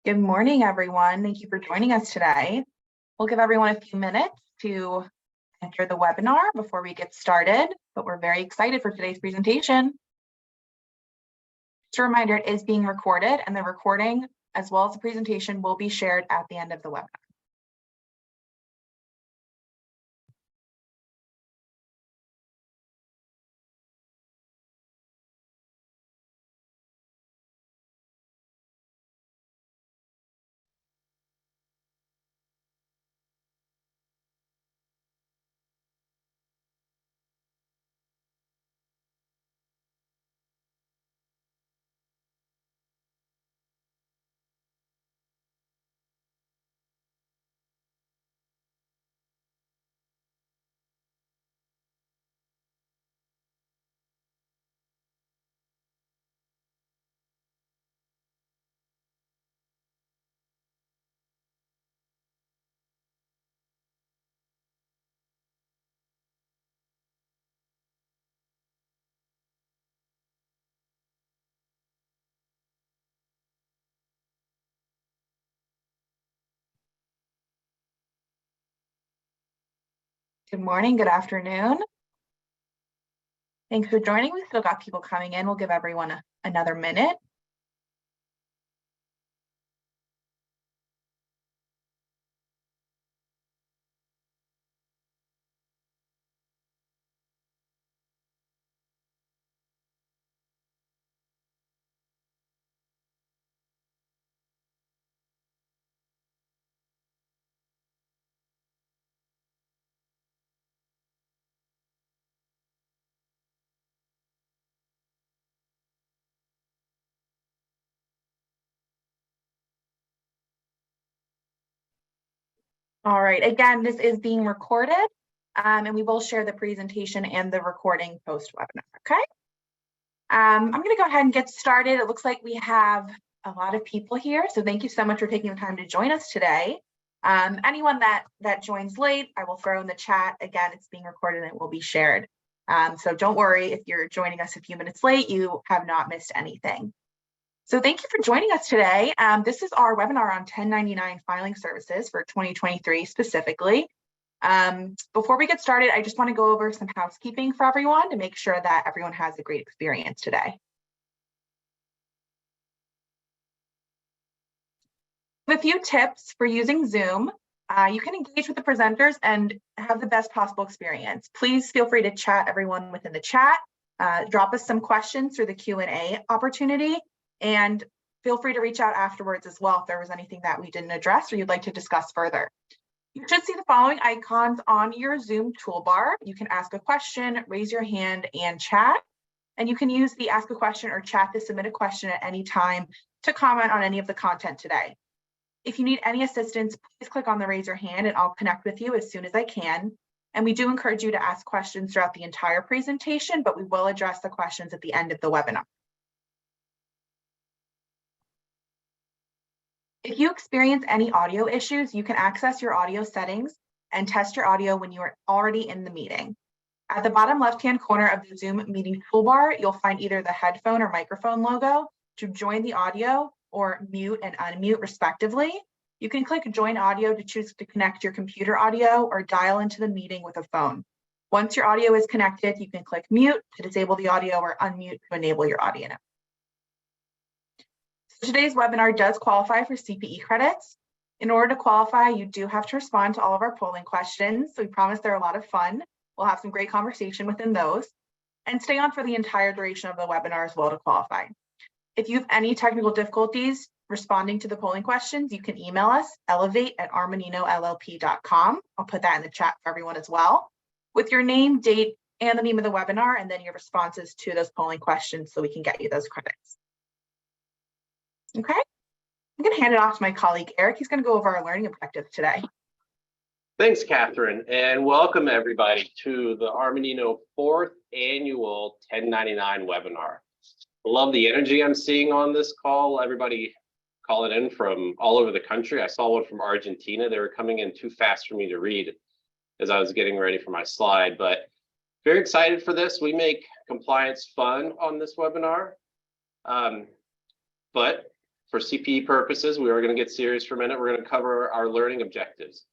Good morning, everyone. Thank you for joining us today. We'll give everyone a few minutes to enter the webinar before we get started, but we're very excited for today's presentation. Just a reminder, it is being recorded, and the recording, as well as the presentation, will be shared at the end of the webinar. Good morning, good afternoon. Thanks for joining. We still got people coming in. We'll give everyone another minute. All right, again, this is being recorded, and we will share the presentation and the recording post-webinar, okay? I'm gonna go ahead and get started. It looks like we have a lot of people here, so thank you so much for taking the time to join us today. Anyone that joins late, I will throw in the chat. Again, it's being recorded and it will be shared. So don't worry if you're joining us a few minutes late, you have not missed anything. So thank you for joining us today. This is our webinar on 1099 filing services for 2023 specifically. Before we get started, I just want to go over some housekeeping for everyone to make sure that everyone has a great experience today. A few tips for using Zoom. You can engage with the presenters and have the best possible experience. Please feel free to chat everyone within the chat. Drop us some questions through the Q&A opportunity. And feel free to reach out afterwards as well if there was anything that we didn't address or you'd like to discuss further. You should see the following icons on your Zoom toolbar. You can ask a question, raise your hand, and chat. And you can use the ask a question or chat to submit a question at any time to comment on any of the content today. If you need any assistance, please click on the raise your hand and I'll connect with you as soon as I can. And we do encourage you to ask questions throughout the entire presentation, but we will address the questions at the end of the webinar. If you experience any audio issues, you can access your audio settings and test your audio when you are already in the meeting. At the bottom left-hand corner of the Zoom meeting toolbar, you'll find either the headphone or microphone logo to join the audio or mute and unmute respectively. You can click join audio to choose to connect your computer audio or dial into the meeting with a phone. Once your audio is connected, you can click mute to disable the audio or unmute to enable your audio. Today's webinar does qualify for CPE credits. In order to qualify, you do have to respond to all of our polling questions. So we promise they're a lot of fun. We'll have some great conversation within those and stay on for the entire duration of the webinar as well to qualify. If you have any technical difficulties responding to the polling questions, you can email us, elevate@armaninollp.com. I'll put that in the chat for everyone as well, with your name, date, and the name of the webinar, and then your responses to those polling questions so we can get you those credits. Okay, I'm going to hand it off to my colleague, Eric. He's going to go over our learning objectives today. Thanks, Catherine, and welcome everybody to the Armanino 4th annual 1099 webinar. I love the energy I'm seeing on this call. Everybody calling in from all over the country. I saw one from Argentina. They were coming in too fast for me to read as I was getting ready for my slide, but very excited for this. We make compliance fun on this webinar, but for CPE purposes, we are going to get serious for a minute. We're going to cover our learning objectives.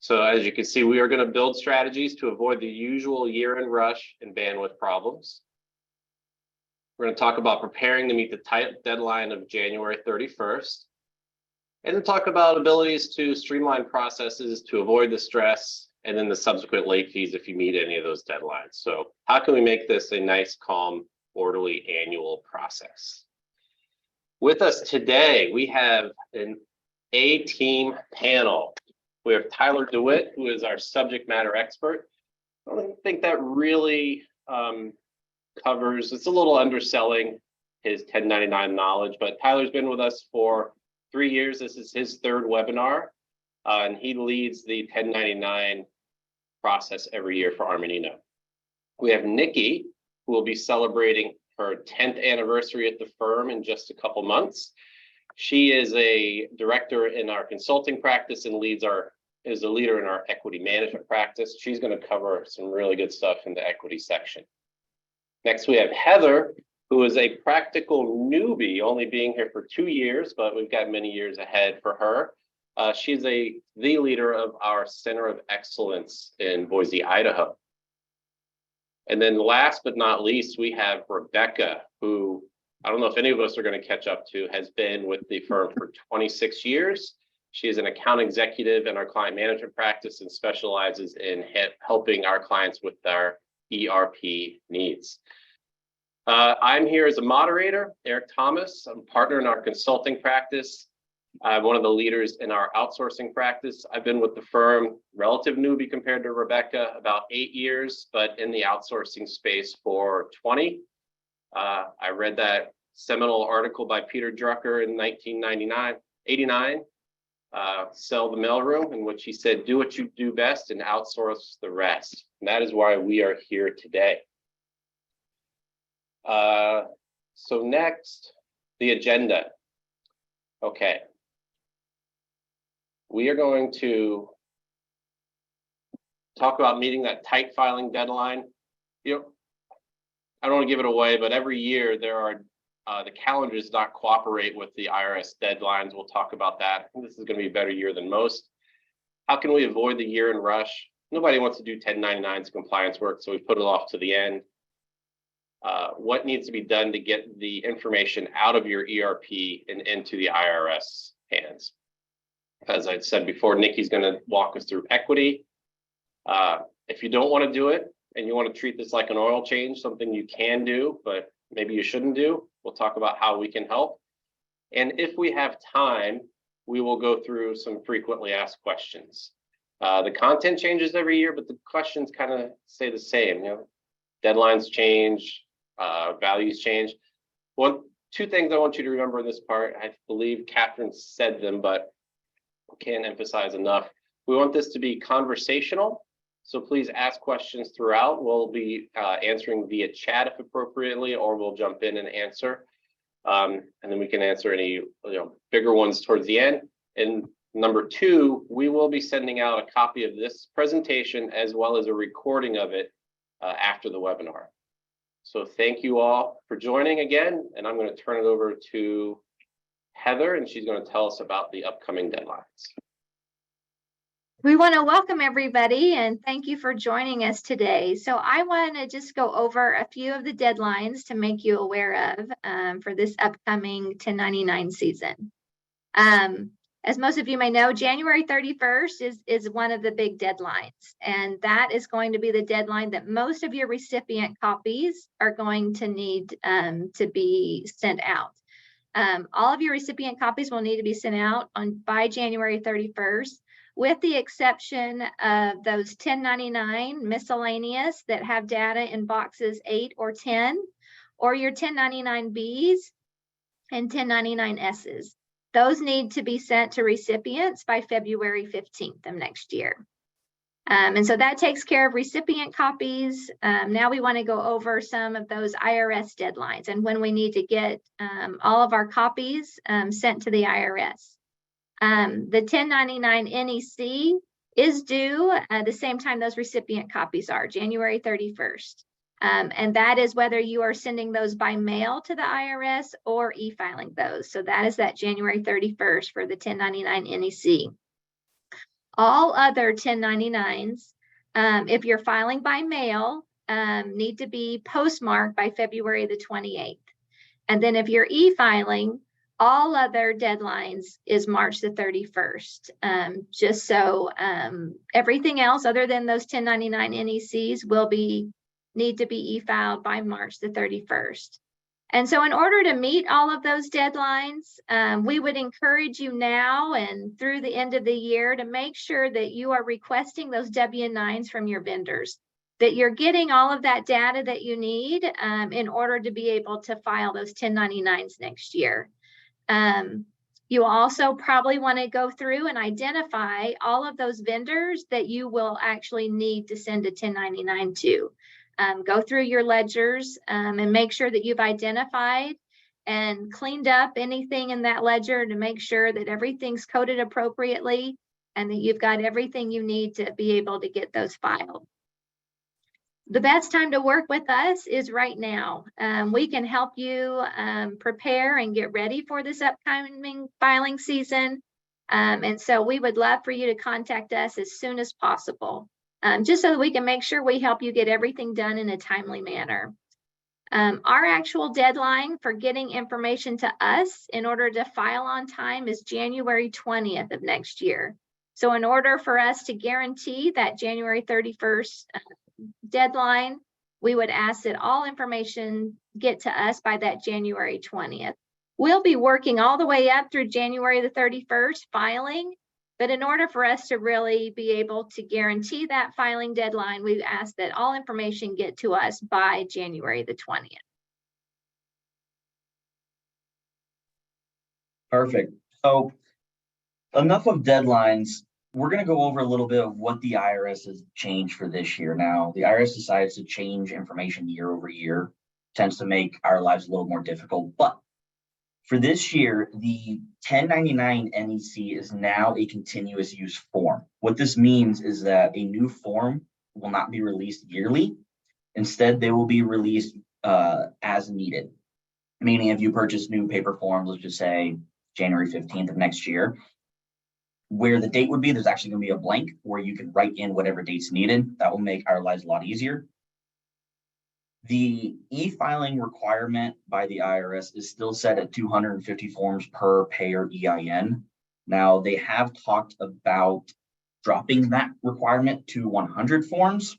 So as you can see, we are going to build strategies to avoid the usual year-end rush and bandwidth problems. We're going to talk about preparing to meet the tight deadline of January 31st. And then talk about abilities to streamline processes to avoid the stress and then the subsequent late fees if you meet any of those deadlines. So how can we make this a nice, calm, orderly annual process? With us today, we have an A-team panel. We have Tyler DeWitt, who is our subject matter expert. I don't think that really covers, it's a little underselling his 1099 knowledge, but Tyler's been with us for 3 years. This is his third webinar, and he leads the 1099 process every year for Armanino. We have Nikki, who will be celebrating her 10th anniversary at the firm in just a couple months. She is a director in our consulting practice and is a leader in our equity management practice. She's going to cover some really good stuff in the equity section. Next, we have Heather, who is a practical newbie, only being here for 2 years, but we've got many years ahead for her. She's the leader of our Center of Excellence in Boise, Idaho. And then last but not least, we have Rebecca, who I don't know if any of us are going to catch up to, has been with the firm for 26 years. She is an account executive in our client management practice and specializes in helping our clients with their ERP needs. I'm here as a moderator, Eric Thomas. I'm a partner in our consulting practice. I'm one of the leaders in our outsourcing practice. I've been with the firm, relative newbie compared to Rebecca, about 8 years, but in the outsourcing space for 20. I read that seminal article by Peter Drucker in 1989, Sell the Mailroom, in which he said, do what you do best and outsource the rest. And that is why we are here today. So next, the agenda. Okay. We are going to talk about meeting that tight filing deadline. You know, I don't want to give it away, but every year there are the calendar does not cooperate with the IRS deadlines. We'll talk about that. I think this is going to be a better year than most. How can we avoid the year-end rush? Nobody wants to do 1099s compliance work, so we put it off to the end. What needs to be done to get the information out of your ERP and into the IRS hands? As I said before, Nikki's going to walk us through equity. If you don't want to do it and you want to treat this like an oil change, something you can do, but maybe you shouldn't do, we'll talk about how we can help. And if we have time, we will go through some frequently asked questions. The content changes every year, but the questions kind of stay the same. You know, deadlines change, values change. Two things I want you to remember in this part. I believe Catherine said them, but can't emphasize enough. We want this to be conversational, so please ask questions throughout. We'll be answering via chat if appropriately, or we'll jump in and answer, and then we can answer any bigger ones towards the end. And number two, we will be sending out a copy of this presentation as well as a recording of it after the webinar. So thank you all for joining again, and I'm going to turn it over to Heather, and she's going to tell us about the upcoming deadlines. We want to welcome everybody and thank you for joining us today. So I want to just go over a few of the deadlines to make you aware of for this upcoming 1099 season. As most of you may know, January 31st is one of the big deadlines, and that is going to be the deadline that most of your recipient copies are going to need to be sent out. All of your recipient copies will need to be sent out by January 31st, with the exception of those 1099 miscellaneous that have data in boxes 8 or 10, or your 1099Bs and 1099Ss. Those need to be sent to recipients by February 15th of next year. And so that takes care of recipient copies. Now we want to go over some of those IRS deadlines and when we need to get all of our copies sent to the IRS. The 1099 NEC is due the same time those recipient copies are, January 31st. And that is whether you are sending those by mail to the IRS or e-filing those. So that is that January 31st for the 1099 NEC. All other 1099s, if you're filing by mail, need to be postmarked by February the 28th. And then if you're e-filing, all other deadlines is March the 31st. Just so everything else other than those 1099 NECs will need to be e-filed by March the 31st. And so in order to meet all of those deadlines, we would encourage you now and through the end of the year to make sure that you are requesting those W-9s from your vendors, that you're getting all of that data that you need in order to be able to file those 1099s next year. You also probably want to go through and identify all of those vendors that you will actually need to send a 1099 to. Go through your ledgers and make sure that you've identified and cleaned up anything in that ledger to make sure that everything's coded appropriately and that you've got everything you need to be able to get those filed. The best time to work with us is right now. We can help you prepare and get ready for this upcoming filing season. And so we would love for you to contact us as soon as possible, just so that we can make sure we help you get everything done in a timely manner. Our actual deadline for getting information to us in order to file on time is January 20th of next year. So in order for us to guarantee that January 31st deadline, we would ask that all information get to us by that January 20th. We'll be working all the way up through January the 31st filing, but in order for us to really be able to guarantee that filing deadline, we ask that all information get to us by January the 20th. Perfect. So enough of deadlines. We're going to go over a little bit of what the IRS has changed for this year. Now, the IRS decides to change information year over year, tends to make our lives a little more difficult. But for this year, the 1099 NEC is now a continuous use form. What this means is that a new form will not be released yearly. Instead, they will be released as needed. Meaning if you purchase new paper forms, let's just say January 15th of next year, where the date would be, there's actually going to be a blank where you can write in whatever dates needed. That will make our lives a lot easier. The e-filing requirement by the IRS is still set at 250 forms per payer EIN. Now, they have talked about dropping that requirement to 100 forms.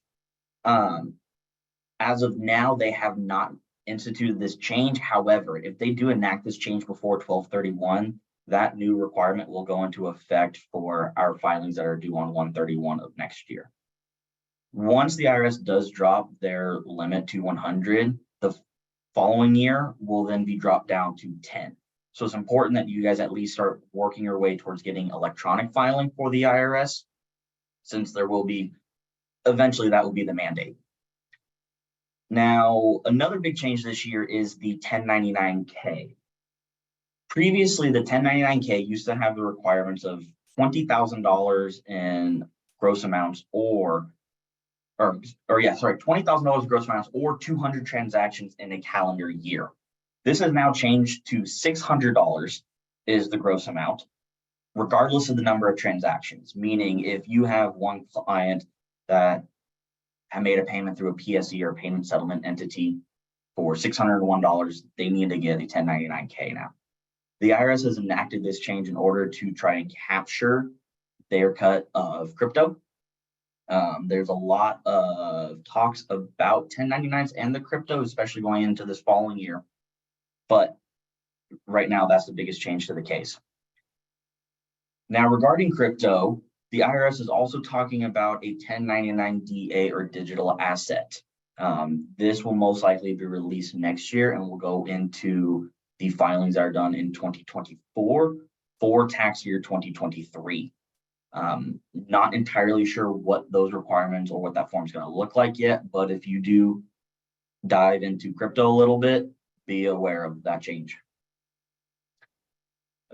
As of now, they have not instituted this change. However, if they do enact this change before 12/31, that new requirement will go into effect for our filings that are due on 1/31 of next year. Once the IRS does drop their limit to 100, the following year will then be dropped down to 10. So it's important that you guys at least start working your way towards getting electronic filing for the IRS, since there will be, eventually that will be the mandate. Now, another big change this year is the 1099K. Previously, the 1099K used to have the requirements of $20,000 in gross amounts $20,000 gross amounts or 200 transactions in a calendar year. This has now changed to $600 is the gross amount, regardless of the number of transactions. Meaning if you have one client that had made a payment through a PSE or payment settlement entity for $601, they need to get a 1099K now. The IRS has enacted this change in order to try and capture their cut of crypto. There's a lot of talks about 1099s and the crypto, especially going into this following year. But right now, that's the biggest change to the case. Now, regarding crypto, the IRS is also talking about a 1099 DA or digital asset. This will most likely be released next year and will go into the filings that are done in 2024 for tax year 2023. Not entirely sure what those requirements or what that form is going to look like yet, but if you do dive into crypto a little bit, be aware of that change.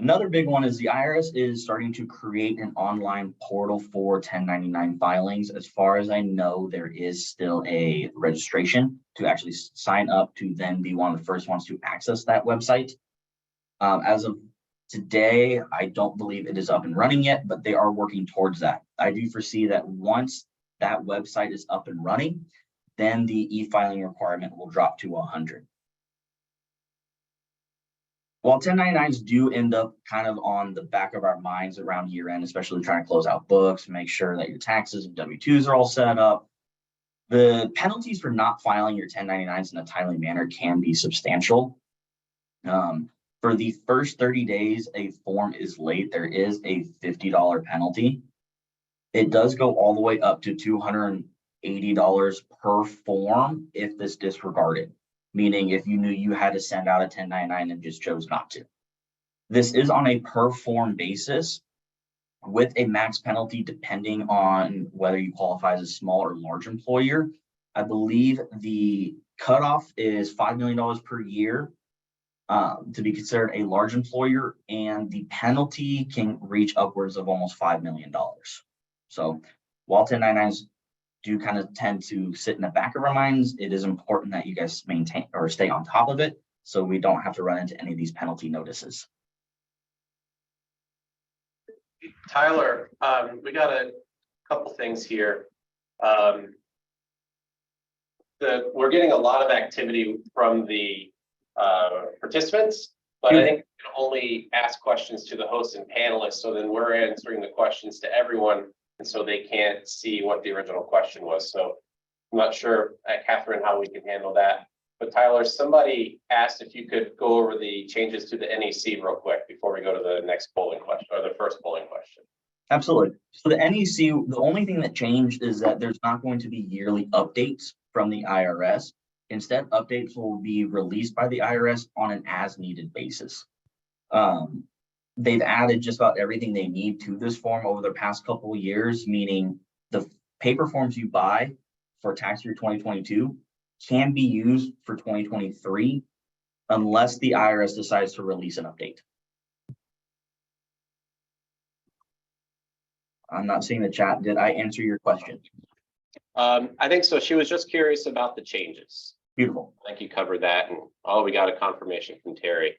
Another big one is the IRS is starting to create an online portal for 1099 filings. As far as I know, there is still a registration to actually sign up to then be one of the first ones to access that website. As of today, I don't believe it is up and running yet, but they are working towards that. I do foresee that once that website is up and running, then the e-filing requirement will drop to 100. While 1099s do end up kind of on the back of our minds around year end, especially trying to close out books, make sure that your taxes and W-2s are all set up, the penalties for not filing your 1099s in a timely manner can be substantial. For the first 30 days a form is late, there is a $50 penalty. It does go all the way up to $280 per form if this disregarded. Meaning if you knew you had to send out a 1099 and just chose not to. This is on a per form basis with a max penalty depending on whether you qualify as a small or large employer. I believe the cutoff is $5 million per year to be considered a large employer, and the penalty can reach upwards of almost $5 million. So while 1099s do kind of tend to sit in the back of our minds, it is important that you guys maintain or stay on top of it so we don't have to run into any of these penalty notices. Tyler, we got a couple things here. We're getting a lot of activity from the participants, but I think we can only ask questions to the hosts and panelists, so then we're answering the questions to everyone, and so they can't see what the original question was. So I'm not sure, Catherine, how we can handle that. But Tyler, somebody asked if you could go over the changes to the NEC real quick before we go to the next polling question, or the first polling question. Absolutely. So the NEC, the only thing that changed is that there's not going to be yearly updates from the IRS. Instead, updates will be released by the IRS on an as-needed basis. They've added just about everything they need to this form over the past couple of years, meaning the paper forms you buy for tax year 2022 can be used for 2023 unless the IRS decides to release an update. I'm not seeing the chat. Did I answer your question? I think so. She was just curious about the changes. Beautiful. I think you covered that. And oh, we got a confirmation from Terry.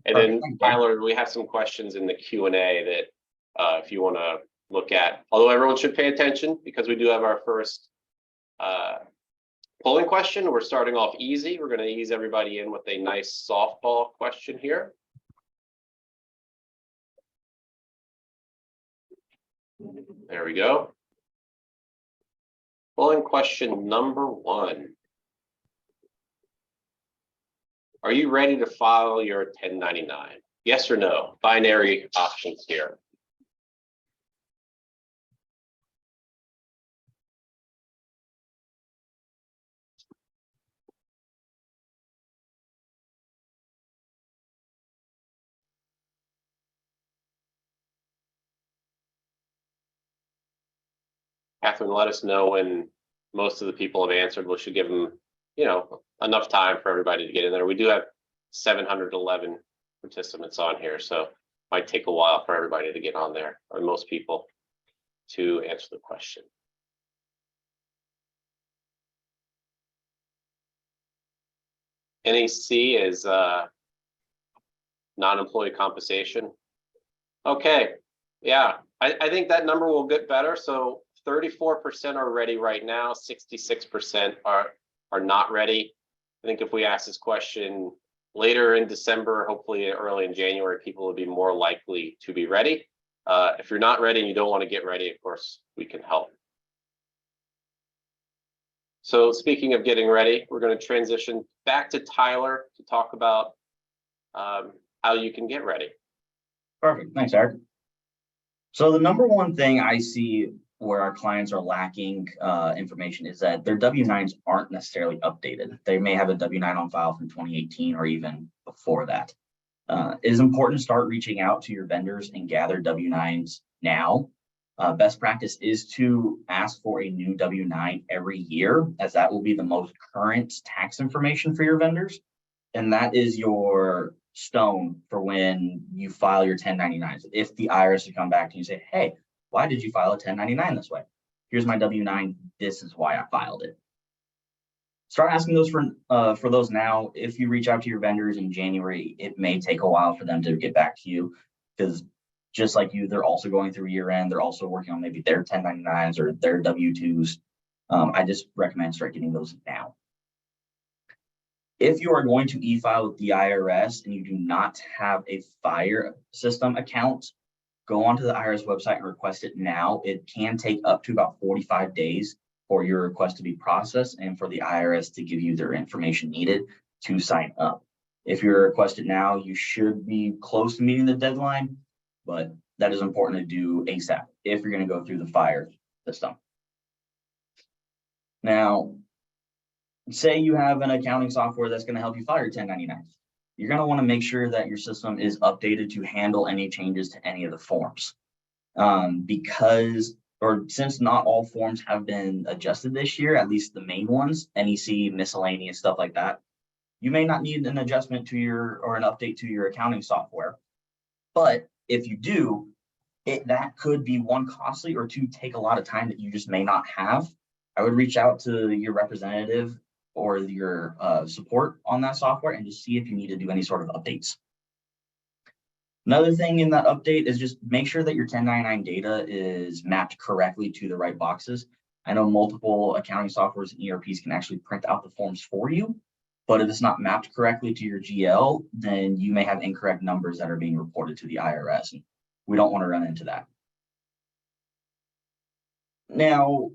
And then Tyler, we have some questions in the Q&A that if you want to look at, although everyone should pay attention because we do have our first polling question. We're starting off easy. We're going to ease everybody in with a nice softball question here. There we go. Polling question number 1. Are you ready to file your 1099? Yes or no? Binary options here. Catherine, let us know when most of the people have answered. We should give them, you know, enough time for everybody to get in there. We do have 711 participants on here, so it might take a while for everybody to get on there, or most people, to answer the question. NEC is non-employee compensation. Okay, yeah, I think that number will get better. So 34% are ready right now, 66% are not ready. I think if we ask this question later in December, hopefully early in January, people will be more likely to be ready. If you're not ready and you don't want to get ready, of course, we can help. So speaking of getting ready, we're going to transition back to Tyler to talk about how you can get ready. Perfect. Thanks, Eric. So the number one thing I see where our clients are lacking information is that their W-9s aren't necessarily updated. They may have a W-9 on file from 2018 or even before that. It is important to start reaching out to your vendors and gather W-9s now. Best practice is to ask for a new W-9 every year, as that will be the most current tax information for your vendors. And that is your stone for when you file your 1099s. If the IRS would come back to you and say, hey, why did you file a 1099 this way? Here's my W-9. This is why I filed it. Start asking those for those now. If you reach out to your vendors in January, it may take a while for them to get back to you, because just like you, they're also going through year end. They're also working on maybe their 1099s or their W-2s. I just recommend start getting those now. If you are going to e-file with the IRS and you do not have a fire system account, go onto the IRS website and request it now. It can take up to about 45 days for your request to be processed and for the IRS to give you their information needed to sign up. If you request it now, you should be close to meeting the deadline, but that is important to do ASAP if you're going to go through the fire system. Now, say you have an accounting software that's going to help you file your 1099s. You're going to want to make sure that your system is updated to handle any changes to any of the forms. Since not all forms have been adjusted this year, at least the main ones, NEC, miscellaneous, stuff like that, you may not need an adjustment to or an update to your accounting software. But if you do, that could be one, costly, or two, take a lot of time that you just may not have. I would reach out to your representative or your support on that software and just see if you need to do any sort of updates. Another thing in that update is just make sure that your 1099 data is mapped correctly to the right boxes. I know multiple accounting softwares and ERPs can actually print out the forms for you, but if it's not mapped correctly to your GL, then you may have incorrect numbers that are being reported to the IRS, and we don't want to run into that. Now,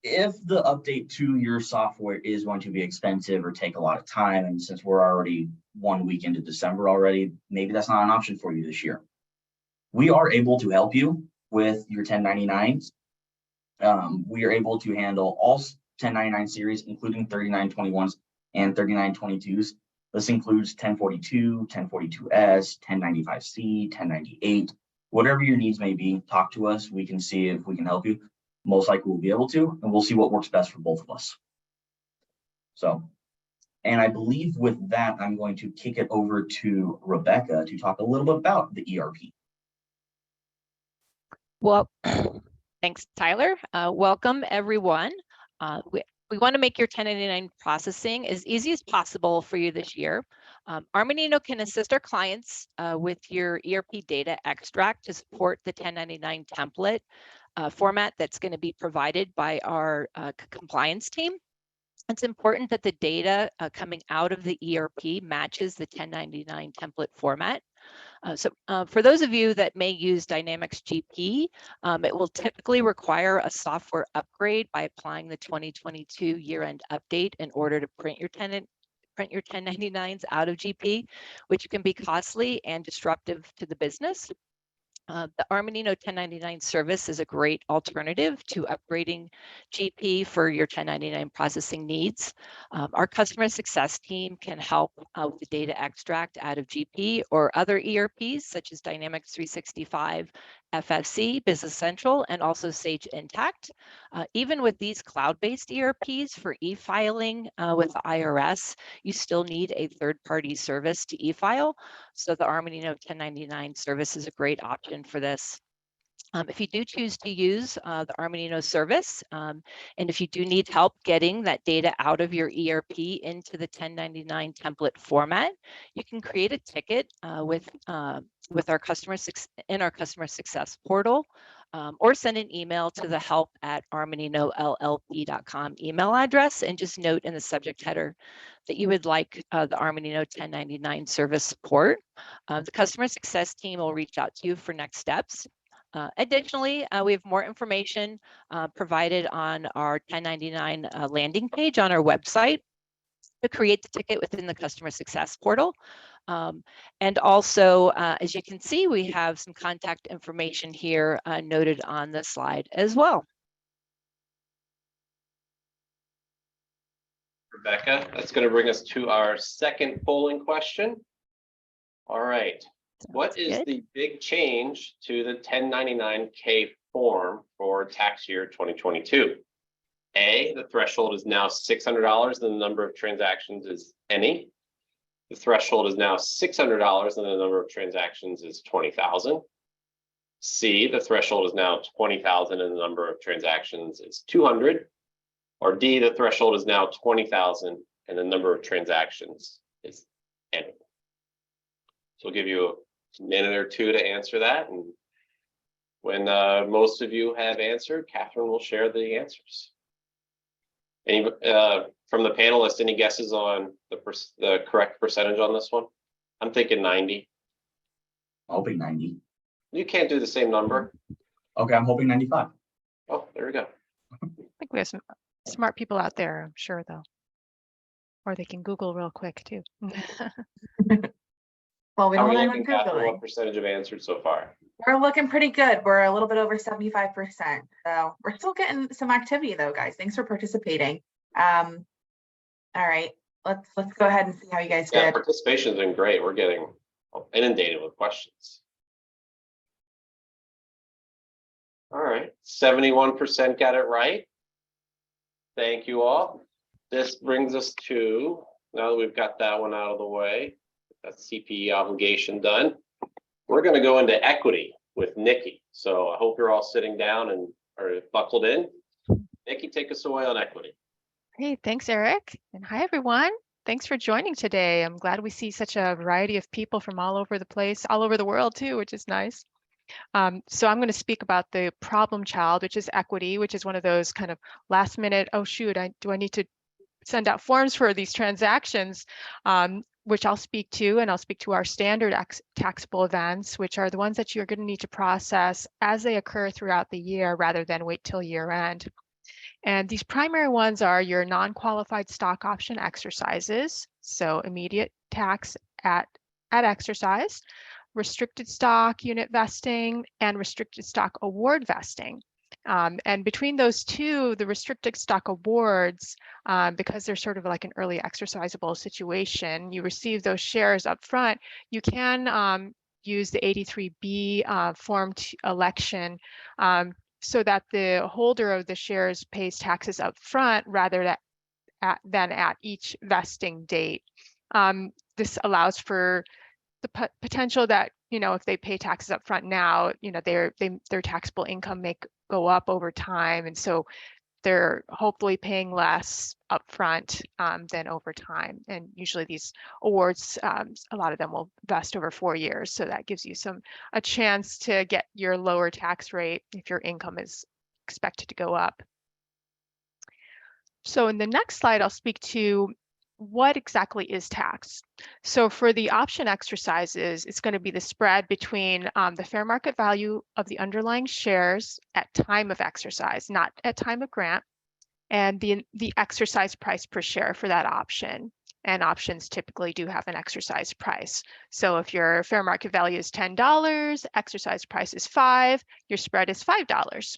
if the update to your software is going to be expensive or take a lot of time, and since we're already 1 week into December already, maybe that's not an option for you this year. We are able to help you with your 1099s. We are able to handle all 1099 series, including 3921s and 3922s. This includes 1042, 1042S, 1095C, 1098, whatever your needs may be. Talk to us. We can see if we can help you. Most likely we'll be able to, and we'll see what works best for both of us. So, and I believe with that, I'm going to kick it over to Rebecca to talk a little bit about the ERP. Well, thanks, Tyler. Welcome, everyone. We want to make your 1099 processing as easy as possible for you this year. Armanino can assist our clients with your ERP data extract to support the 1099 template format that's going to be provided by our compliance team. It's important that the data coming out of the ERP matches the 1099 template format. So for those of you that may use Dynamics GP, it will typically require a software upgrade by applying the 2022 year-end update in order to print your 1099s out of GP, which can be costly and disruptive to the business. The Armanino 1099 service is a great alternative to upgrading GP for your 1099 processing needs. Our customer success team can help with the data extract out of GP or other ERPs such as Dynamics 365, FSC, Business Central, and also Sage Intacct. Even with these cloud-based ERPs for e-filing with the IRS, you still need a third-party service to e-file. So the Armanino 1099 service is a great option for this. If you do choose to use the Armanino service, and if you do need help getting that data out of your ERP into the 1099 template format, you can create a ticket with our customer success portal, or send an email to the help@armaninollp.com email address, and just note in the subject header that you would like the Armanino 1099 service support. The customer success team will reach out to you for next steps. Additionally, we have more information provided on our 1099 landing page on our website to create the ticket within the customer success portal. And also, as you can see, we have some contact information here noted on the slide as well. Rebecca, that's going to bring us to our second polling question. All right. What is the big change to the 1099K form for tax year 2022? A, the threshold is now $600 and the number of transactions is any. The threshold is now $600 and the number of transactions is 20,000. C, the threshold is now 20,000 and the number of transactions is 200. Or D, the threshold is now 20,000 and the number of transactions is N. So we'll give you a minute or two to answer that. And when most of you have answered, Catherine will share the answers. Any from the panelists, any guesses on the correct percentage on this one? I'm thinking 90. I'm hoping 90. You can't do the same number. Okay, I'm hoping 95. Oh, there we go. I think we have some smart people out there, I'm sure, though. Or they can Google real quick, too. Well, we How don't are we want looking, anyone Catherine? Googling. What percentage have answered so far? We're looking pretty good. We're a little bit over 75%. So we're still getting some activity though, guys. Thanks for participating. All right, let's go ahead and see how you guys Yeah, did. participation's been great. We're getting inundated with questions. All right, 71% got it right. Thank you all. This brings us to, now that we've got that one out of the way, that CPE obligation done, we're going to go into equity with Nikki. So I hope you're all sitting down and are buckled in. Nikki, take us away on equity. Hey, thanks, Eric. And hi, everyone. Thanks for joining today. I'm glad we see such a variety of people from all over the place, all over the world, too, which is nice. So I'm going to speak about the problem child, which is equity, which is one of those kind of last minute, oh, shoot, do I need to send out forms for these transactions, which I'll speak to, and I'll speak to our standard taxable events, which are the ones that you're going to need to process as they occur throughout the year rather than wait till year end. And these primary ones are your non-qualified stock option exercises, so immediate tax at exercise, restricted stock unit vesting, and restricted stock award vesting. And between those two, the restricted stock awards, because they're sort of like an early exercisable situation, you receive those shares up front, you can use the 83B form election so that the holder of the shares pays taxes up front rather than at each vesting date. This allows for the potential that, you know, if they pay taxes up front now, you know, their taxable income may go up over time. And so they're hopefully paying less upfront than over time. And usually these awards, a lot of them will vest over 4 years. So that gives you a chance to get your lower tax rate if your income is expected to go up. So in the next slide, I'll speak to what exactly is tax. So for the option exercises, it's going to be the spread between the fair market value of the underlying shares at time of exercise, not at time of grant, and the exercise price per share for that option. And options typically do have an exercise price. So if your fair market value is $10, exercise price is $5, your spread is $5.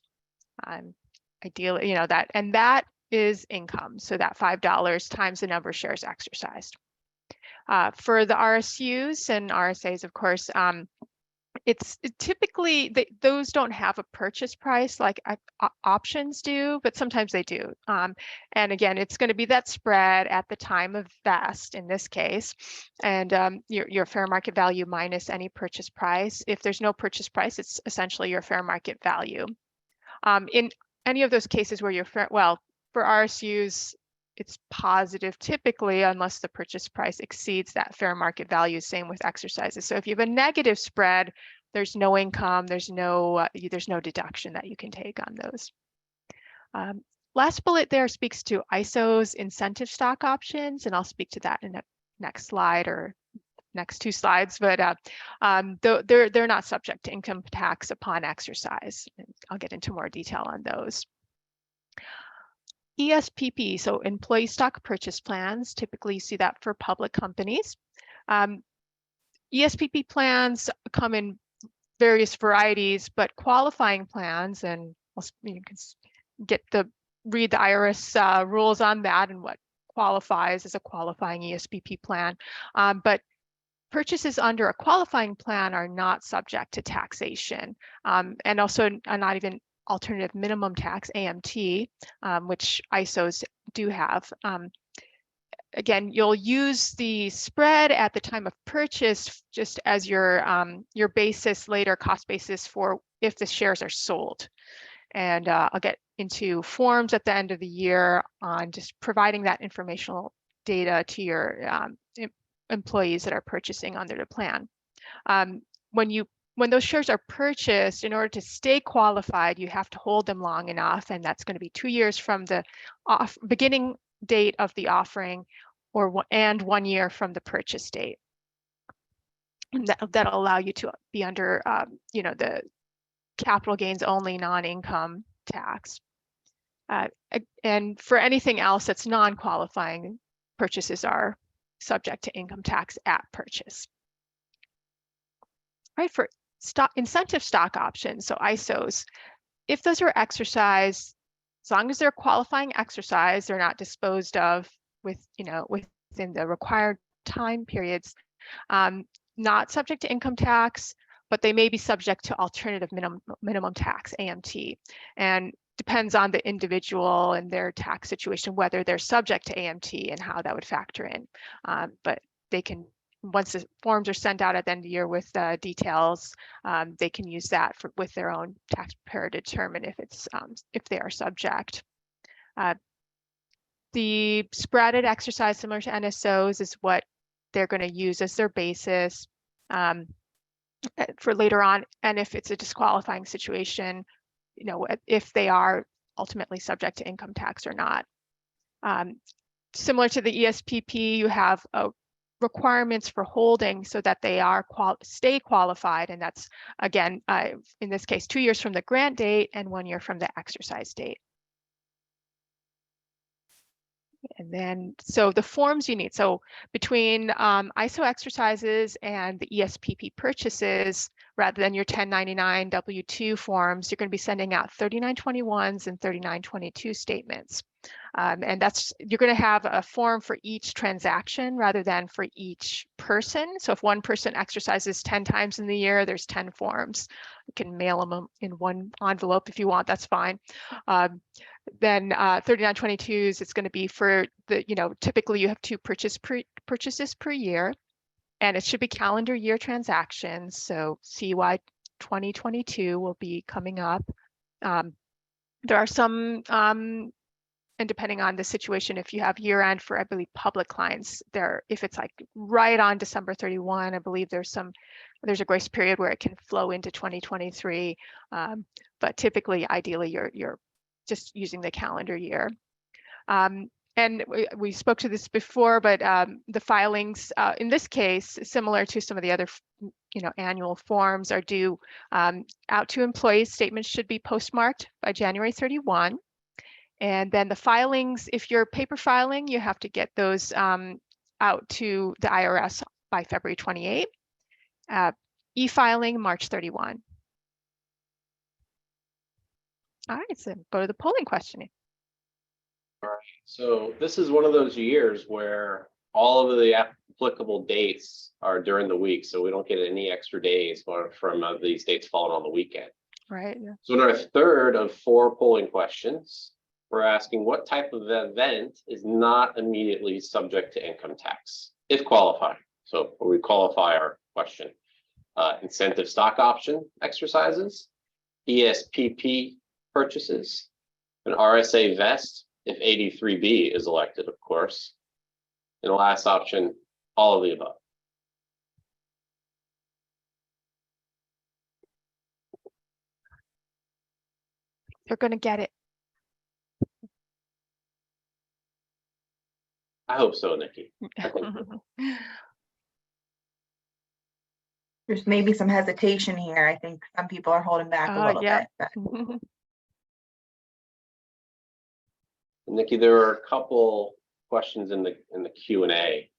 Ideally, you know, that is income. So that $5 times the number of shares exercised. For the RSUs and RSAs, of course, it's typically, those don't have a purchase price like options do, but sometimes they do. And again, it's going to be that spread at the time of vest in this case, and your fair market value minus any purchase price. If there's no purchase price, it's essentially your fair market value. In any of those cases where for RSUs, it's positive typically unless the purchase price exceeds that fair market value, same with exercises. So if you have a negative spread, there's no income, there's no deduction that you can take on those. Last bullet there speaks to ISO's incentive stock options, and I'll speak to that in the next slide or next 2 slides, but they're not subject to income tax upon exercise. I'll get into more detail on those. ESPP, so employee stock purchase plans, typically you see that for public companies. ESPP plans come in various varieties, but qualifying plans, and you can read the IRS rules on that and what qualifies as a qualifying ESPP plan. But purchases under a qualifying plan are not subject to taxation, and also are not even alternative minimum tax, AMT, which ISOs do have. again, you'll use the spread at the time of purchase just as your basis later, cost basis for if the shares are sold. And I'll get into forms at the end of the year on just providing that informational data to your employees that are purchasing under the plan. When those shares are purchased, in order to stay qualified, you have to hold them long enough, and that's going to be 2 years from the beginning date of the offering, and 1 year from the purchase date. And that'll allow you to be under, the capital gains only non-income tax. And for anything else that's non-qualifying, purchases are subject to income tax at purchase. Right, for incentive stock options, so ISOs, if those are exercised, as long as they're qualifying exercise, they're not disposed of within the required time periods, not subject to income tax, but they may be subject to alternative minimum tax, AMT, and depends on the individual and their tax situation, whether they're subject to AMT and how that would factor in. But they can, once the forms are sent out at the end of the year with details, they can use that with their own tax preparer to determine if they are subject. The spreaded exercise similar to NSOs is what they're going to use as their basis for later on, and if it's a disqualifying situation, if they are ultimately subject to income tax or not. Similar to the ESPP, you have requirements for holding so that they are stay qualified, and that's again in this case 2 years from the grant date and 1 year from the exercise date. And then, so the forms you need, so between ISO exercises and the ESPP purchases, rather than your 1099 W-2 forms, you're going to be sending out 3921s and 3922 statements. And you're going to have a form for each transaction rather than for each person. So if one person exercises 10 times in the year, there's 10 forms. You can mail them in one envelope if you want, that's fine. Then 3922s, it's going to be for the, typically you have 2 purchases per year, and it should be calendar year transactions. So CY 2022 will be coming up. There are some, and depending on the situation, if you have year end for, I believe, public clients, if it's like right on December 31, I believe there's a grace period where it can flow into 2023. But typically, ideally, you're just using the calendar year. And we spoke to this before, but the filings in this case, similar to some of the other annual forms, are due out to employees. Statements should be postmarked by January 31. And then the filings, if you're paper filing, you have to get those out to the IRS by February 28. E-filing, March 31. All right, so go to the polling questioning. All right, so this is one of those years where all of the applicable dates are during the week, so we don't get any extra days from these dates falling on the weekend. Right. Yeah. So in our third of 4 polling questions, we're asking what type of event is not immediately subject to income tax, if qualifying. So we qualify our question. Incentive stock option exercises, ESPP purchases, an RSA vest, if 83B is elected, of course. And the last option, all of the above. You're going to get it. I hope so, Nikki. I think so. There's maybe some hesitation here. I think some people are holding back a little yeah. bit. But Nikki, there are a couple questions in the Q&A.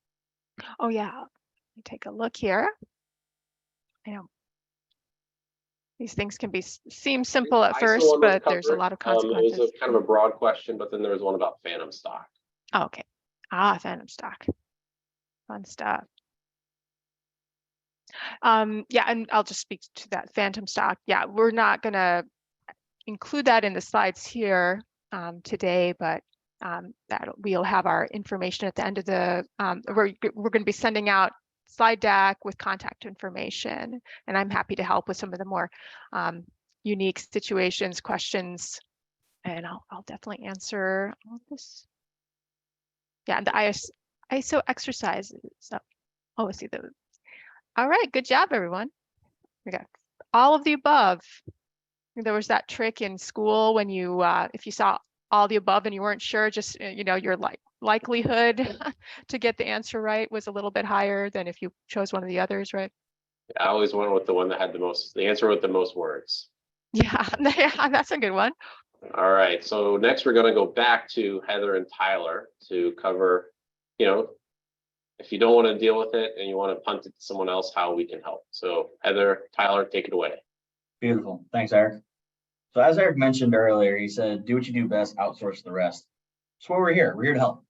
Oh yeah, let me take a look here. I know these things can seem simple at first, but there's a lot of consequences. It was kind of a broad question, but then there was one about phantom stock. Oh, okay. Phantom stock. Fun stuff. Yeah, and I'll just speak to that phantom stock. Yeah, we're not going to include that in the slides here today, but that we'll have our information at the end of the, we're going to be sending out slide deck with contact information, and I'm happy to help with some of the more unique situations, questions, and I'll definitely answer all of this. Yeah, the ISO exercises. So, oh, I see those. All right, good job, everyone. We got all of the above. There was that trick in school when you, if you saw all the above and you weren't sure, just, you know, your likelihood to get the answer right was a little bit higher than if you chose one of the others, right? I always went with the one that had the answer with the most words. Yeah, yeah, that's a good one. All right, so next we're going to go back to Heather and Tyler to cover, you know, if you don't want to deal with it and you want to punt it to someone else, how we can help. So Heather, Tyler, take it away. Beautiful. Thanks, Eric. So as Eric mentioned earlier, he said, do what you do best, outsource the rest. That's why we're here. We're here to help.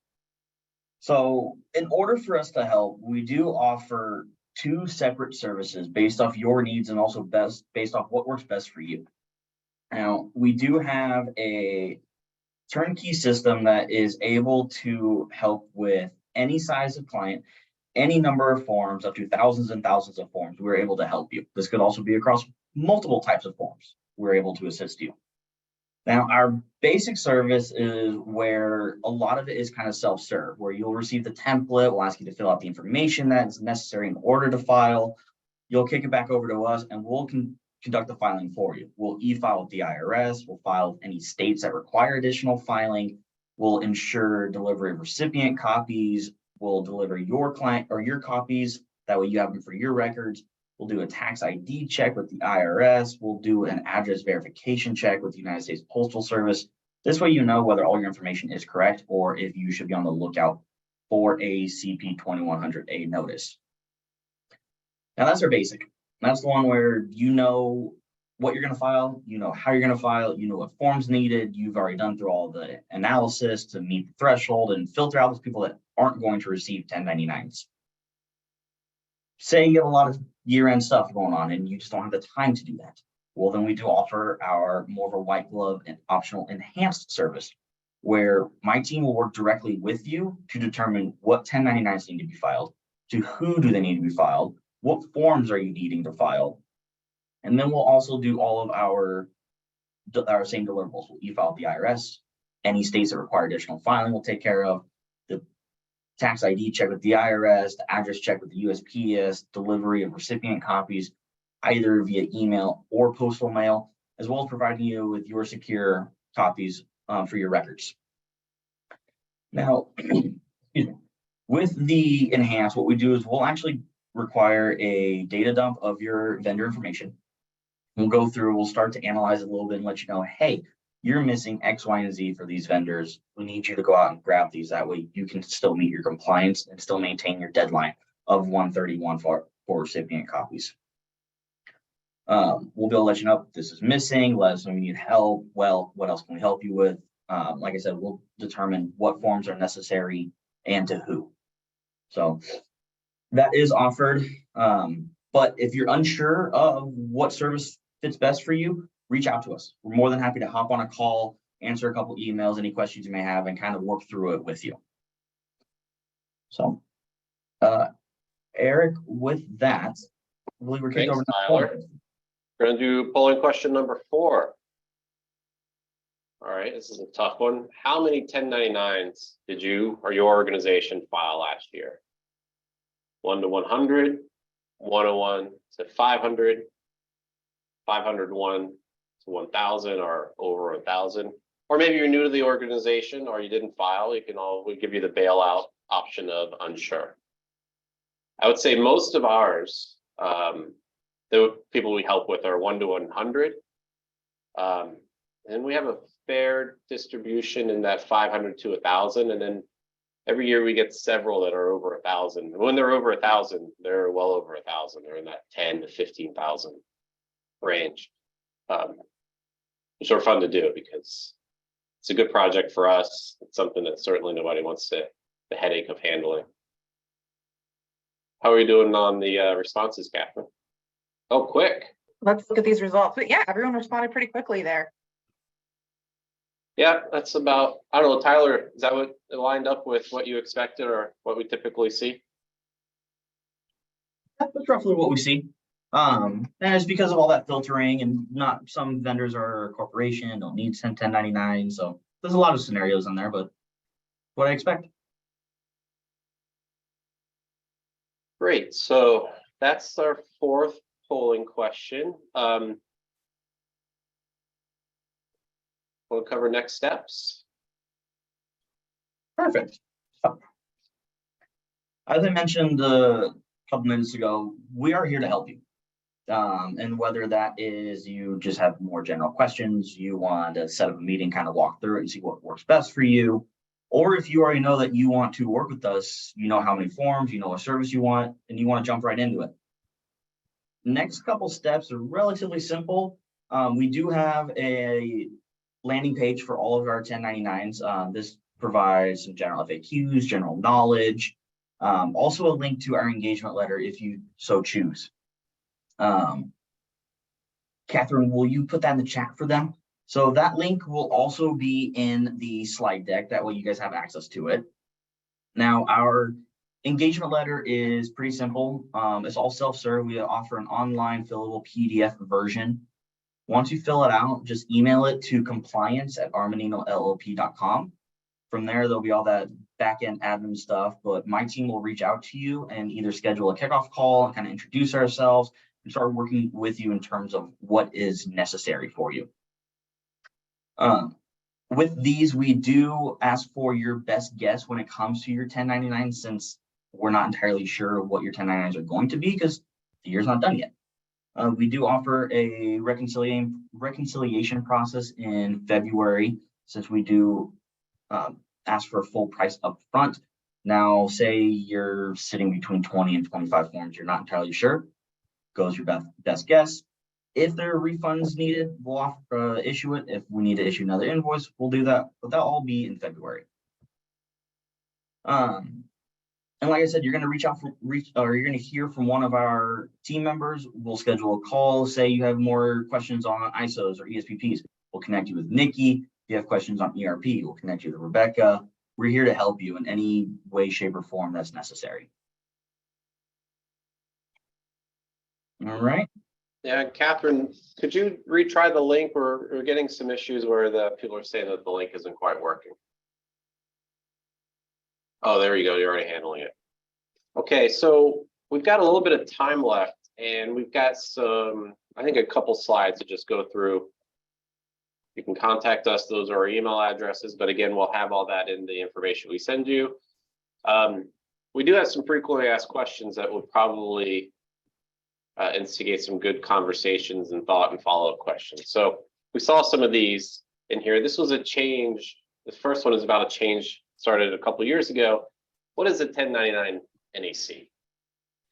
So in order for us to help, we do offer 2 separate services based off your needs and also based off what works best for you. Now, we do have a turnkey system that is able to help with any size of client, any number of forms, up to thousands and thousands of forms. We're able to help you. This could also be across multiple types of forms. We're able to assist you. Now, our basic service is where a lot of it is kind of self-serve, where you'll receive the template, we'll ask you to fill out the information that's necessary in order to file. You'll kick it back over to us and we'll conduct the filing for you. We'll e-file with the IRS, we'll file with any states that require additional filing, we'll ensure delivery of recipient copies, we'll deliver your client or your copies, that way you have them for your records. We'll do a tax ID check with the IRS. We'll do an address verification check with the United States Postal Service. This way you know whether all your information is correct or if you should be on the lookout for a CP 2100A notice. Now that's our basic. That's the one where you know what you're going to file, you know how you're going to file, you know what forms needed. You've already done through all the analysis to meet the threshold and filter out those people that aren't going to receive 1099s. Say you have a lot of year-end stuff going on and you just don't have the time to do that. Well, then we do offer our more of a white glove and optional enhanced service where my team will work directly with you to determine what 1099s need to be filed, to who do they need to be filed, what forms are you needing to file, and then we'll also do all of our same deliverables. We'll e-file with the IRS, any states that require additional filing we'll take care of, the tax ID check with the IRS, the address check with the USPS, delivery of recipient copies, either via email or postal mail, as well as providing you with your secure copies for your records. Now, with the enhanced, what we do is we'll actually require a data dump of your vendor information. We'll go through, we'll start to analyze it a little bit and let you know, hey, you're missing X, Y, and Z for these vendors. We need you to go out and grab these. That way you can still meet your compliance and still maintain your deadline of 131 for recipient copies. We'll be able to let you know if this is missing, let us know you need help. Well, what else can we help you with? Like I said, we'll determine what forms are necessary and to who. So that is offered. But if you're unsure of what service fits best for you, reach out to us. We're more than happy to hop on a call, answer a couple emails, any questions you may have, and kind of work through it with you. So, Eric, with that, I believe we're kicked over to Tyler. We're going to do polling question number 4. All right, this is a tough one. How many 1099s did you or your organization file last year? 1 to 100, 101 to 500, 501 to 1,000 or over 1,000. Or maybe you're new to the organization or you didn't file. We give you the bailout option of unsure. I would say most of ours, the people we help with are 1 to 100. And we have a fair distribution in that 500 to 1,000. And then every year we get several that are over 1,000. And when they're over 1,000, they're well over 1,000. They're in that 10 to 15,000 range. Which are fun to do because it's a good project for us. It's something that certainly nobody wants the headache of handling. How are you doing on the responses, Catherine? Oh, quick. Let's look at these results. But yeah, everyone responded pretty quickly there. Yeah, that's about, I don't know, Tyler, is that what it lined up with what you expected or what we typically see? That's roughly what we see. And it's because of all that filtering, and not some vendors are a corporation, don't need 1099. So there's a lot of scenarios in there, but what I expect. Great, so that's our fourth polling question. We'll cover next steps. Perfect. So, as I mentioned a couple minutes ago, we are here to help you. And whether that is you just have more general questions, you want to set up a meeting, kind of walk through it and see what works best for you, or if you already know that you want to work with us, you know how many forms, you know what service you want, and you want to jump right into it. Next couple steps are relatively simple. We do have a landing page for all of our 1099s. This provides some general FAQs, general knowledge, also a link to our engagement letter if you so choose. Catherine, will you put that in the chat for them? So that link will also be in the slide deck. That way you guys have access to it. Now, our engagement letter is pretty simple. It's all self-serve. We offer an online fillable PDF version. Once you fill it out, just email it to compliance@armaninollp.com. From there, there'll be all that back-end admin stuff, but my team will reach out to you and either schedule a kickoff call and kind of introduce ourselves and start working with you in terms of what is necessary for you. With these, we do ask for your best guess when it comes to your 1099, since we're not entirely sure what your 1099s are going to be because the year's not done yet. We do offer a reconciliation process in February, since we do ask for a full price up front. Now, say you're sitting between 20 and 25 forms, you're not entirely sure, goes your best guess. If there are refunds needed, we'll issue it. If we need to issue another invoice, we'll do that, but that'll all be in February. And like I said, you're going to you're going to hear from one of our team members. We'll schedule a call. Say you have more questions on ISOs or ESPPs, we'll connect you with Nikki. If you have questions on ERP, we'll connect you with Rebecca. We're here to help you in any way, shape, or form that's necessary. All right. Yeah, Catherine, could you retry the link? We're getting some issues where the people are saying that the link isn't quite working. Oh, there you go. You're already handling it. Okay, so we've got a little bit of time left, and we've got some, I think, a couple slides to just go through. You can contact us. Those are our email addresses, but again, we'll have all that in the information we send you. We do have some frequently asked questions that will probably instigate some good conversations and thought and follow-up questions. So we saw some of these in here. This was a change. The first one is about a change started a couple years ago. What is a 1099 NEC?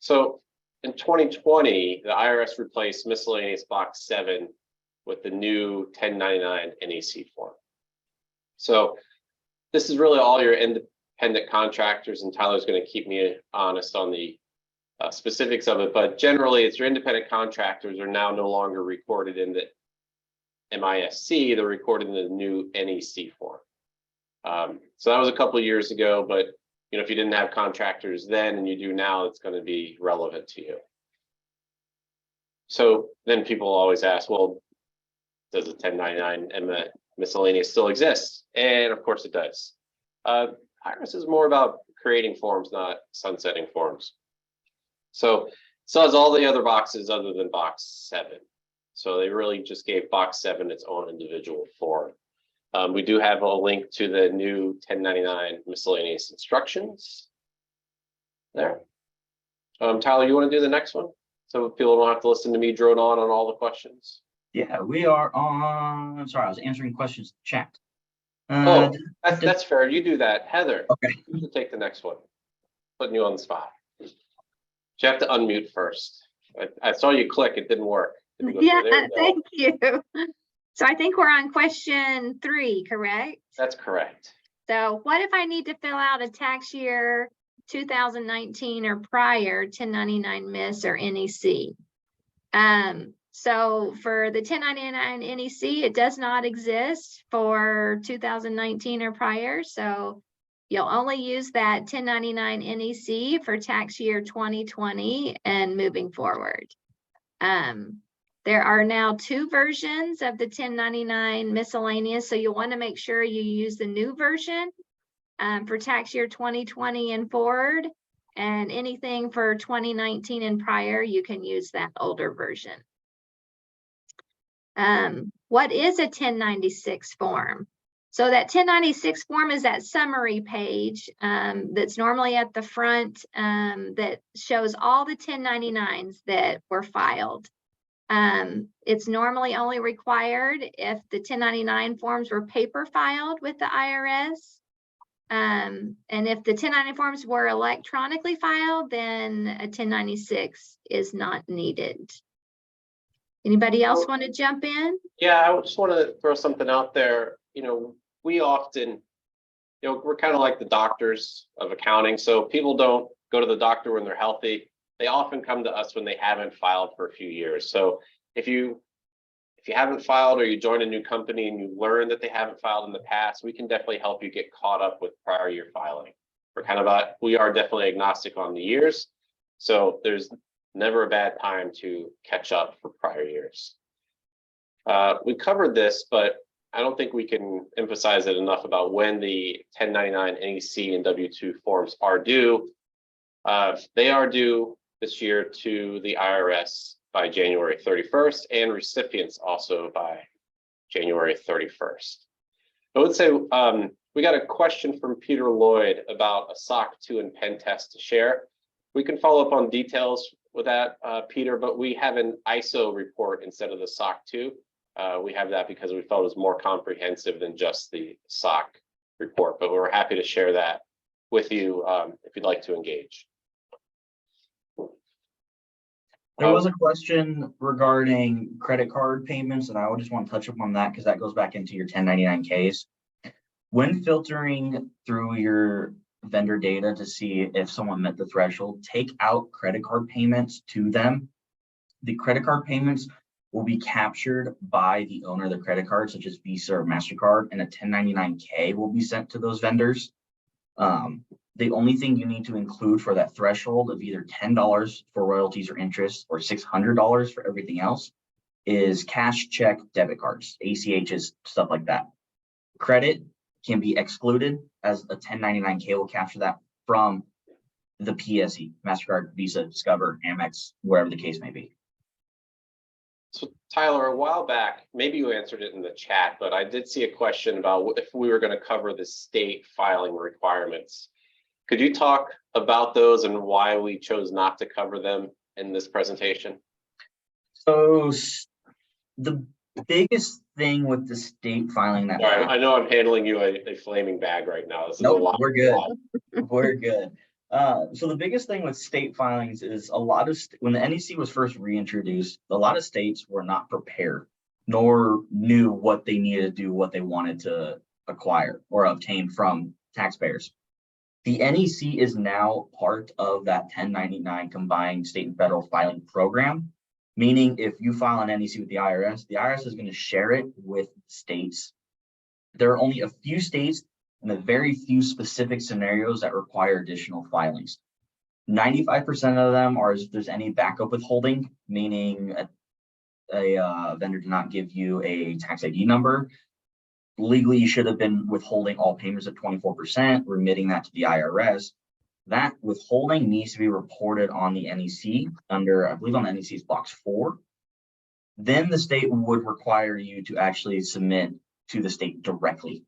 So in 2020, the IRS replaced miscellaneous box 7 with the new 1099 NEC form. So this is really all your independent contractors, and Tyler's going to keep me honest on the specifics of it, but generally it's your independent contractors are now no longer recorded in the MISC, they're recorded in the new NEC form. So that was a couple of years ago, but you know, if you didn't have contractors then and you do now, it's going to be relevant to you. So then people always ask, well, does the 1099 and the miscellaneous still exist? And of course it does. IRS is more about creating forms, not sunsetting forms. So it still has all the other boxes other than box 7. So they really just gave box 7 its own individual form. We do have a link to the new 1099 miscellaneous instructions there. Tyler, you want to do the next one? So people don't have to listen to me drone on all the questions. Yeah, we are on. I'm sorry, I was answering questions in chat. Oh, that's fair. You do that. Heather, okay. You can take the next one. Putting you on the spot. You have to unmute first. I saw you click, it didn't work. Yeah, thank you. So I think we're on question 3, correct? That's correct. So what if I need to fill out a tax year 2019 or prior 1099 MIS or NEC? So for the 1099 NEC, it does not exist for 2019 or prior. So you'll only use that 1099 NEC for tax year 2020 and moving forward. There are now 2 versions of the 1099 miscellaneous, so you'll want to make sure you use the new version for tax year 2020 and forward, and anything for 2019 and prior, you can use that older version. What is a 1096 form? So that 1096 form is that summary page that's normally at the front that shows all the 1099s that were filed. It's normally only required if the 1099 forms were paper filed with the IRS. And if the 1099 forms were electronically filed, then a 1096 is not needed. Anybody else want to jump in? Yeah, I just want to throw something out there. We often, we're kind of like the doctors of accounting. So people don't go to the doctor when they're healthy. They often come to us when they haven't filed for a few years. So if you haven't filed, or you join a new company and you learn that they haven't filed in the past, we can definitely help you get caught up with prior year filing. We are definitely agnostic on the years. So there's never a bad time to catch up for prior years. We covered this, but I don't think we can emphasize it enough about when the 1099 NEC and W-2 forms are due. They are due this year to the IRS by January 31st, and recipients also by January 31st. I would say we got a question from Peter Lloyd about a SOC 2 and pen test to share. We can follow up on details with that, Peter, but we have an ISO report instead of the SOC 2. We have that because we felt it was more comprehensive than just the SOC report, but we're happy to share that with you if you'd like to engage. There was a question regarding credit card payments, and I would just want to touch upon that because that goes back into your 1099Ks. When filtering through your vendor data to see if someone met the threshold, take out credit card payments to them. The credit card payments will be captured by the owner of the credit card, such as Visa or MasterCard, and a 1099K will be sent to those vendors. The only thing you need to include for that threshold of either $10 for royalties or interest or $600 for everything else is cash, check, debit cards, ACHs, stuff like that. Credit can be excluded, as a 1099K will capture that from the PSE, MasterCard, Visa, Discover, Amex, wherever the case may be. So Tyler, a while back, maybe you answered it in the chat, but I did see a question about if we were going to cover the state filing requirements. Could you talk about those and why we chose not to cover them in this presentation? So the biggest thing with the state filing that I know I'm handling you a flaming bag right now. This is nope, a lot. We're good. We're good. So the biggest thing with state filings is a lot of when the NEC was first reintroduced, a lot of states were not prepared nor knew what they needed to do, what they wanted to acquire or obtain from taxpayers. The NEC is now part of that 1099 combined state and federal filing program, meaning if you file an NEC with the IRS is going to share it with states. There are only a few states and a very few specific scenarios that require additional filings. 95% of them are if there's any backup withholding, meaning a vendor did not give you a tax ID number. Legally, you should have been withholding all payments at 24%, remitting that to the IRS. That withholding needs to be reported on the NEC under, I believe on the NEC's box 4. Then the state would require you to actually submit to the state directly.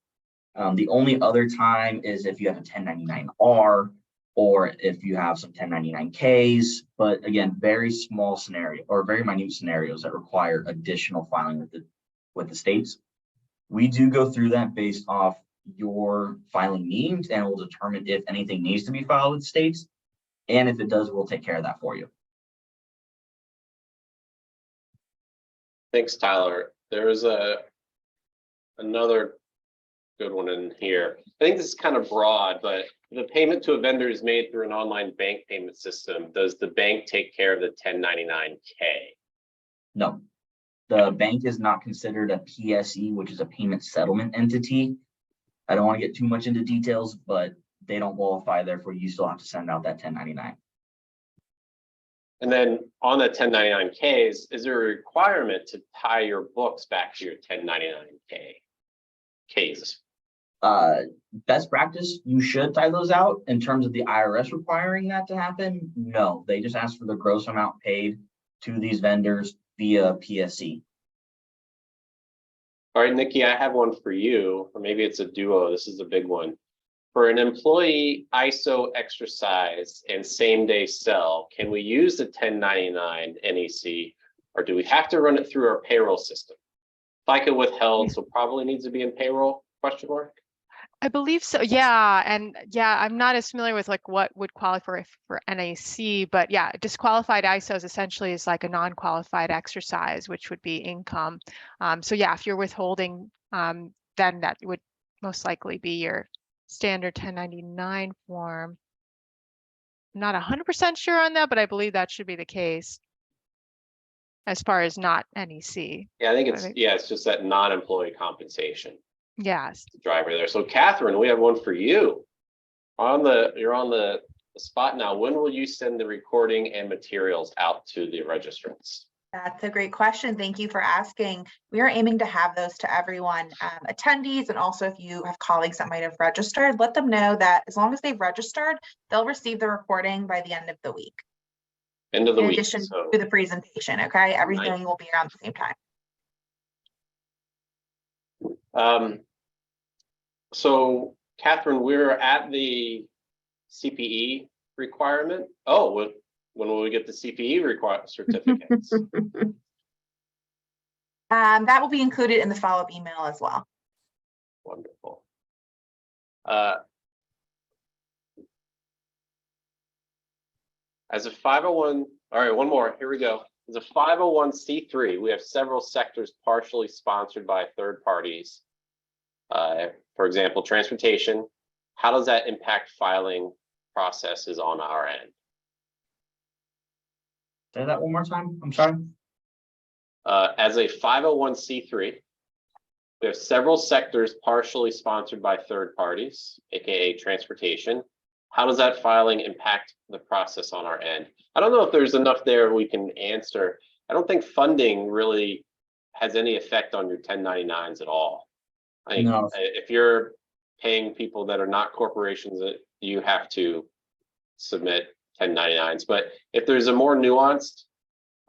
The only other time is if you have a 1099-R or if you have some 1099Ks, but again, very small scenario or very minute scenarios that require additional filing with the states. We do go through that based off your filing needs, and we'll determine if anything needs to be filed with states. And if it does, we'll take care of that for you. Thanks, Tyler. There's another good one in here. I think this is kind of broad, but the payment to a vendor is made through an online bank payment system. Does the bank take care of the 1099K? No. The bank is not considered a PSE, which is a payment settlement entity. I don't want to get too much into details, but they don't qualify. Therefore, you still have to send out that 1099. And then on the 1099Ks, is there a requirement to tie your books back to your 1099Ks? Best practice, you should tie those out. In terms of the IRS requiring that to happen, no, they just ask for the gross amount paid to these vendors via PSE. All right, Nikki, I have one for you, or maybe it's a duo. This is a big one. For an employee ISO exercise and same day sell, can we use the 1099 NEC, or do we have to run it through our payroll system? FICA withheld, so probably needs to be in payroll, question mark? I believe so. Yeah. And yeah, I'm not as familiar with like what would qualify for NAC, but yeah, disqualified ISOs essentially is like a non-qualified exercise, which would be income. So yeah, if you're withholding, then that would most likely be your standard 1099 form. I'm not 100% sure on that, but I believe that should be the case as far as not NEC. Yeah, I think it's just that non-employee compensation. Yes. Driver there. So Catherine, we have one for you. You're on the spot now. When will you send the recording and materials out to the registrants? That's a great question. Thank you for asking. We are aiming to have those to everyone, attendees, and also if you have colleagues that might have registered, let them know that as long as they've registered, they'll receive the recording by the end of the week. End of the week. In addition to the presentation, okay? Everything will be around the same time. So Catherine, we're at the CPE requirement. Oh, when will we get the CPE certificates? That will be included in the follow-up email as well. Wonderful. As a 501, all right, one more, here we go. As a 501c3, we have several sectors partially sponsored by third parties. For example, transportation. How does that impact filing processes on our end? Say that one more time. I'm sorry. As a 501c3, we have several sectors partially sponsored by third parties, aka transportation. How does that filing impact the process on our end? I don't know if there's enough there we can answer. I don't think funding really has any effect on your 1099s at all. No. If you're paying people that are not corporations, that you have to submit 1099s. But if there's a more nuance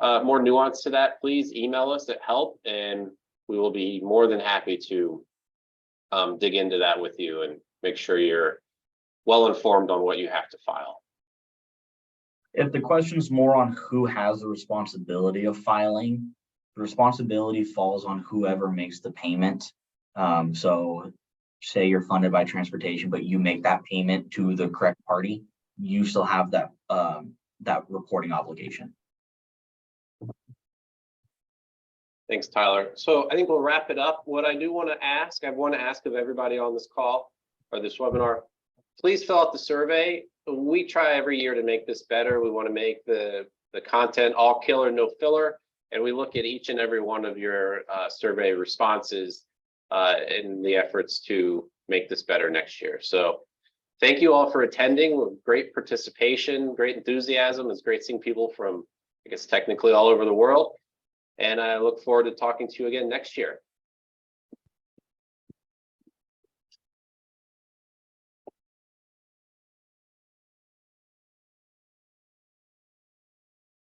to that, please email us at help, and we will be more than happy to dig into that with you and make sure you're well informed on what you have to file. If the question is more on who has the responsibility of filing, the responsibility falls on whoever makes the payment. So say you're funded by transportation, but you make that payment to the correct party, you still have that that reporting obligation. Thanks, Tyler. So I think we'll wrap it up. What I want to ask of everybody on this call or this webinar, please fill out the survey. We try every year to make this better. We want to make the content all killer, no filler. And we look at each and every one of your survey responses in the efforts to make this better next year. So thank you all for attending with great participation, great enthusiasm. It's great seeing people from, I guess, technically all over the world. And I look forward to talking to you again next year.